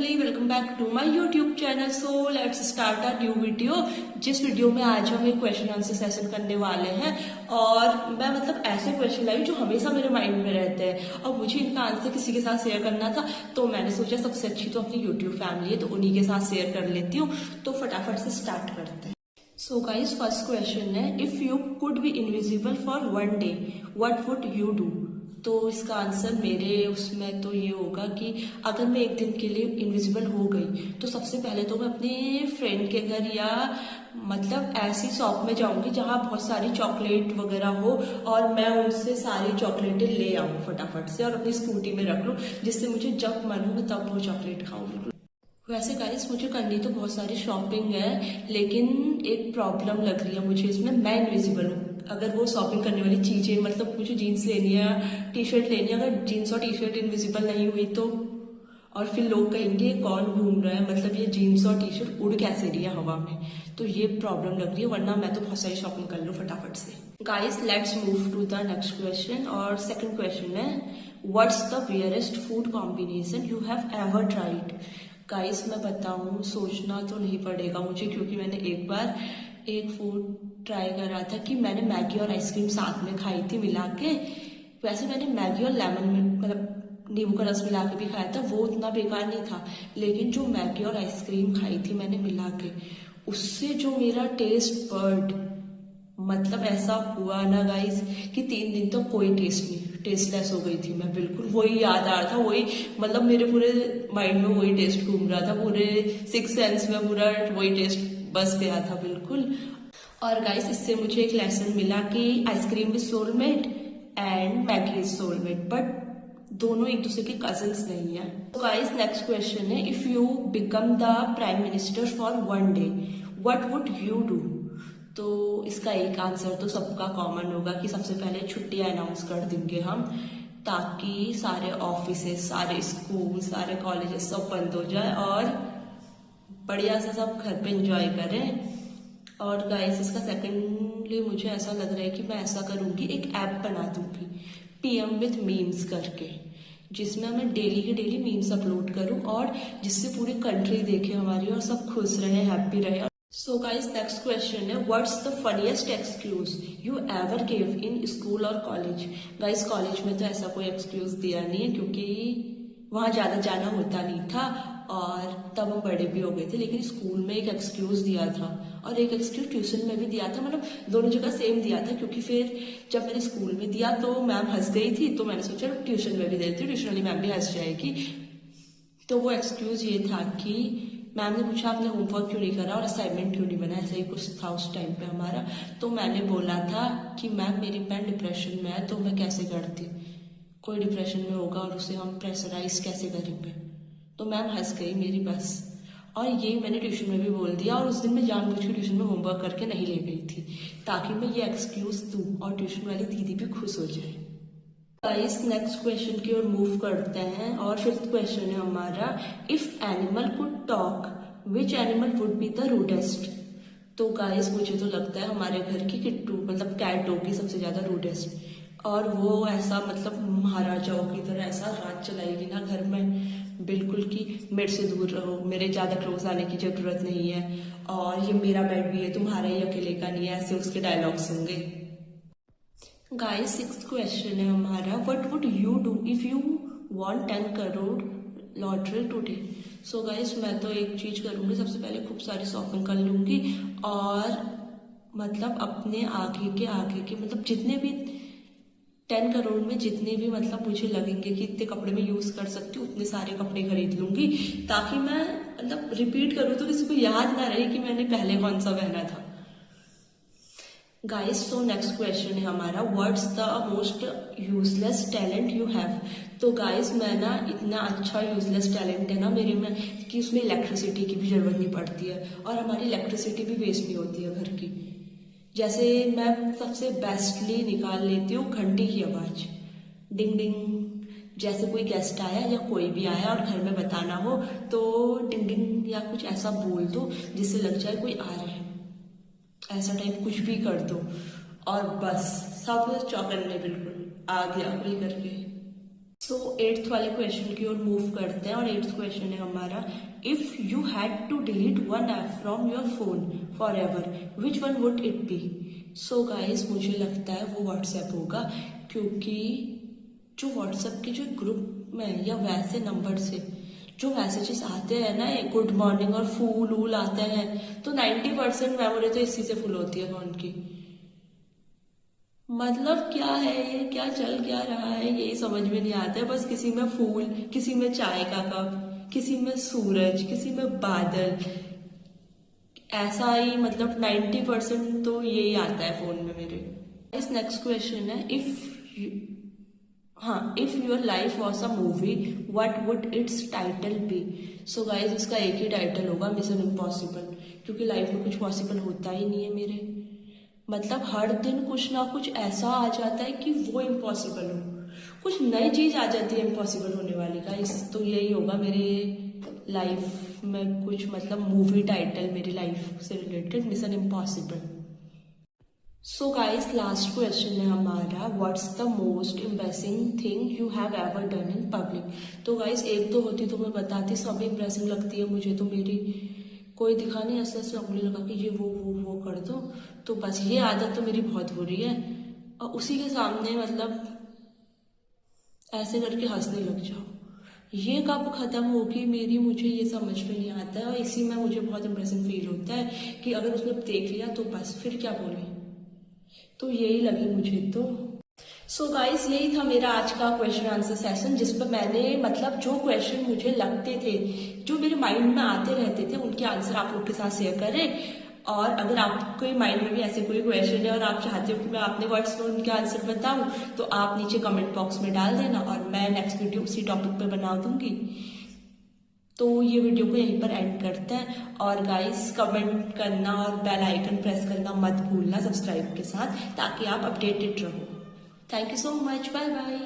Family, welcome back to my YouTube channel. So let's start a new video. जिस video में आज हम एक क्वेश्चन आंसर सेशन करने वाले हैं और मैं ऐसे क्वेश्चन लाई जो हमेशा मेरे माइंड में रहते हैं और मुझे इनका आंसर किसी के साथ शेयर करना था, तो मैंने सोचा सबसे अच्छी तो अपनी यूट्यूब फैमिली है, तो उन्हीं के साथ शेयर कर लेती हूँ। तो फटाफट से स्टार्ट करते हैं। सो गाइस, फर्स्ट क्वेश्चन है, if you could be invisible for one day what would you do. तो इसका आंसर मेरे उसमें तो ये होगा कि अगर मैं एक दिन के लिए इनविजिबल हो गई तो सबसे पहले तो मैं अपने फ्रेंड के घर या ऐसी शॉप में जाऊंगी जहाँ बहुत सारी चॉकलेट वगैरह हो और मैं उनसे सारी चॉकलेटें ले आऊँ फटाफट से और अपनी स्कूटी में रख लूँ, जिससे मुझे जब मन हो तब वो चॉकलेट खाऊं। बिल्कुल। वैसे गाइस, मुझे करनी तो बहुत सारी शॉपिंग है, लेकिन एक प्रॉब्लम लग रही है मुझे इसमें, मैं इनविजिबल हूँ। अगर वो शॉपिंग करने वाली चीजें मुझे जीन्स लेनी है, टी शर्ट लेनी है, अगर जीन्स और टी शर्ट इनविजिबल नहीं हुई तो, और फिर लोग कहेंगे कौन घूम रहा है, ये जीन्स और टी शर्ट उड़ कैसे रही है हवा में। तो ये प्रॉब्लम लग रही है, वरना मैं तो बहुत सारी शॉपिंग कर लूँ फटाफट से। Guys, let's move to the next question. और सेकंड क्वेश्चन है, what's the weirdest food combination you have ever tried. Guys, मैं बताऊं, सोचना तो नहीं पड़ेगा मुझे, क्योंकि मैंने एक बार एक फूड ट्राई करा था कि मैंने मैगी और आइसक्रीम साथ में खाई थी मिला के। वैसे मैंने मैगी और लेमन में नींबू का रस मिला के भी खाया था, वो उतना बेकार नहीं था, लेकिन जो मैगी और आइसक्रीम खाई थी मैंने मिला के, उससे जो मेरा टेस्ट बर्ड ऐसा हुआ ना गाइस कि 3 दिन तो कोई टेस्ट नहीं, टेस्टलेस हो गई थी मैं। बिल्कुल वही याद आ रहा था, वही मेरे पूरे माइंड में वही टेस्ट घूम रहा था, पूरे 6 सेंस में पूरा वही टेस्ट बस गया था बिल्कुल। और गाइस, इससे मुझे एक लेसन मिला कि ice cream is soulmate and Maggi is soulmate, but दोनों एक दूसरे के कजिन्स नहीं है। तो गाइस, नेक्स्ट क्वेश्चन है, if you become the prime minister for one day what would you do. तो इसका एक आंसर तो सबका कॉमन होगा कि सबसे पहले छुट्टियां अनाउंस कर देंगे हम, ताकि सारे ऑफिसेस, सारे स्कूल, सारे कॉलेजेस सब बंद हो जाए और बढ़िया से सब घर पे एंजॉय करें। और गाइस, इसका सेकंडली मुझे ऐसा लग रहा है कि मैं ऐसा करूंगी, एक ऐप बना दूंगी पीएम विथ मीम्स करके, जिसमें मैं डेली के डेली मीम्स अपलोड करूं और जिससे पूरी कंट्री देखे हमारी और सब खुश रहे, हैप्पी रहे। सो गाइस, नेक्स्ट क्वेश्चन है, what's the funniest excuse you ever give in school और कॉलेज। गाइस, कॉलेज में तो ऐसा कोई एक्सक्यूज दिया नहीं है, क्योंकि वहां ज्यादा जाना होता नहीं था और तब हम बड़े भी हो गए थे, लेकिन स्कूल में एक एक्सक्यूज दिया था और एक एक्सक्यूज ट्यूशन में भी दिया था, दोनों जगह सेम दिया था। क्योंकि फिर जब मैंने स्कूल में दिया तो मैम हंस गई थी, तो मैंने सोचा ट्यूशन में भी देती हूँ, ट्यूशन वाली मैम भी हंस जाएगी। तो वो एक्सक्यूज ये था कि मैम ने पूछा आपने होमवर्क क्यों नहीं करा और असाइनमेंट क्यों नहीं बना, ऐसा ही कुछ था उस टाइम पे हमारा। तो मैंने बोला था कि मैम मेरी बहन डिप्रेशन में है, तो मैं कैसे करती, कोई डिप्रेशन में होगा और उसे हम प्रेशराइज कैसे करेंगे। तो मैम हंस गई मेरी बस, और ये मैंने ट्यूशन में भी बोल दिया। और उस दिन मैं जानबूझ के ट्यूशन में होमवर्क करके नहीं ले गई थी, ताकि मैं ये एक्सक्यूज दूं और ट्यूशन वाली दीदी भी खुश हो जाए। गाइस, नेक्स्ट क्वेश्चन की ओर मूव करते हैं और फिफ्थ क्वेश्चन है हमारा, if animal could talk which animal would be the rudest. तो गाइस, मुझे तो लगता है हमारे घर की किट्टू कैट होगी सबसे ज्यादा रूडेस्ट, और वो ऐसा महाराजाओं की तरह ऐसा राज चलाएगी ना घर में, बिल्कुल कि मेरे से दूर रहो, मेरे ज्यादा क्लोज आने की जरूरत नहीं है, और ये मेरा बेड भी है, तुम्हारा ही अकेले का नहीं है, ऐसे उसके डायलॉग्स होंगे। गाइस, सिक्स्थ क्वेश्चन है हमारा, what would you do if you want 10 crore lottery today. So guys, मैं तो एक चीज करूंगी, सबसे पहले खूब सारी शॉपिंग कर लूंगी और अपने आगे के जितने भी 10 करोड़ में जितने भी मुझे लगेंगे कि इतने कपड़े में यूज कर सकती हूँ, उतने सारे कपड़े खरीद लूंगी, ताकि मैं रिपीट करूँ तो किसी को याद ना रहे कि मैंने पहले कौन सा पहना था। गाइस, सो नेक्स्ट क्वेश्चन है हमारा, what's the most useless talent you have. तो गाइस, मैं ना इतना अच्छा यूजलेस टैलेंट है ना मेरे में कि उसमें इलेक्ट्रिसिटी की भी जरूरत नहीं पड़ती है और हमारी इलेक्ट्रिसिटी भी वेस्ट नहीं होती है घर की। जैसे मैं सबसे बेस्टली निकाल लेती हूँ घंटी की आवाज, डिंग डिंग, जैसे कोई गेस्ट आया या कोई भी आया और घर में बताना हो तो डिंग डिंग या कुछ ऐसा बोल दो जिससे लग जाए कोई आ रहा है, ऐसा टाइप कुछ भी कर दो और बस सब चौकन्ने, बिल्कुल आ गया कोई करके। सो एट्थ वाले क्वेश्चन की ओर मूव करते हैं और एट्थ क्वेश्चन है हमारा, if you had to delete one app from your phone forever which one would it be. So guys मुझे लगता है वो व्हाट्सएप होगा, क्योंकि जो व्हाट्सएप के जो ग्रुप में या वैसे नंबर से जो मैसेजेस आते हैं ना, गुड मॉर्निंग और फूल वूल आते हैं, तो 90% मेमोरी तो इसी से फुल होती है फोन की। मतलब क्या है ये, क्या चल क्या रहा है यही समझ में नहीं आता है। बस किसी में फूल, किसी में चाय का कप, किसी में सूरज, किसी में बादल, ऐसा ही मतलब 90% तो यही आता है फोन में मेरे। इस नेक्स्ट क्वेश्चन है, if your life was a movie what would its title be. So guys इसका एक ही टाइटल होगा, मिशन इम्पॉसिबल, क्योंकि लाइफ में कुछ पॉसिबल होता ही नहीं है मेरे। मतलब हर दिन कुछ ना कुछ ऐसा आ जाता है कि वो इम्पॉसिबल हो, कुछ नई चीज आ जाती है इम्पॉसिबल होने वाली। गाइस तो यही होगा मेरे लाइफ में कुछ, मतलब मूवी टाइटल मेरी लाइफ से related, mission impossible. So guys last question है हमारा, what's the most embarrassing thing you have ever done in public. तो गाइस एक तो होती तो मैं बताती, सब एम्बैसिंग लगती है मुझे तो मेरी, कोई दिखा नहीं ऐसे ऐसे उंगली लगा के ये वो कर दो, तो बस ये आदत तो मेरी बहुत बुरी है। और उसी के सामने मतलब ऐसे करके हंसने लग जाओ, ये कब खत्म होगी मेरी, मुझे ये समझ में नहीं आता है। और इसी में मुझे बहुत एम्बैरेसिंग फील होता है कि अगर उसने देख लिया तो बस फिर क्या बोले, तो यही लगी मुझे तो। सो गाइस यही था मेरा आज का क्वेश्चन आंसर सेशन, जिस पर मैंने मतलब जो क्वेश्चन मुझे लगते थे, जो मेरे माइंड में आते रहते थे, उनके आंसर आप लोग के साथ शेयर करें। और अगर आपके माइंड में भी ऐसे कोई क्वेश्चन है और आप चाहते हो कि मैं अपने वर्ड्स में उनके आंसर बताऊं, तो आप नीचे कमेंट बॉक्स में डाल देना और मैं नेक्स्ट वीडियो उसी टॉपिक पर बना दूंगी। तो ये वीडियो को यहीं पर एंड करते हैं। और गाइस कमेंट करना और बेल आइकन प्रेस करना मत भूलना सब्सक्राइब के साथ, ताकि आप अपडेटेड रहो। Thank you so much, bye bye.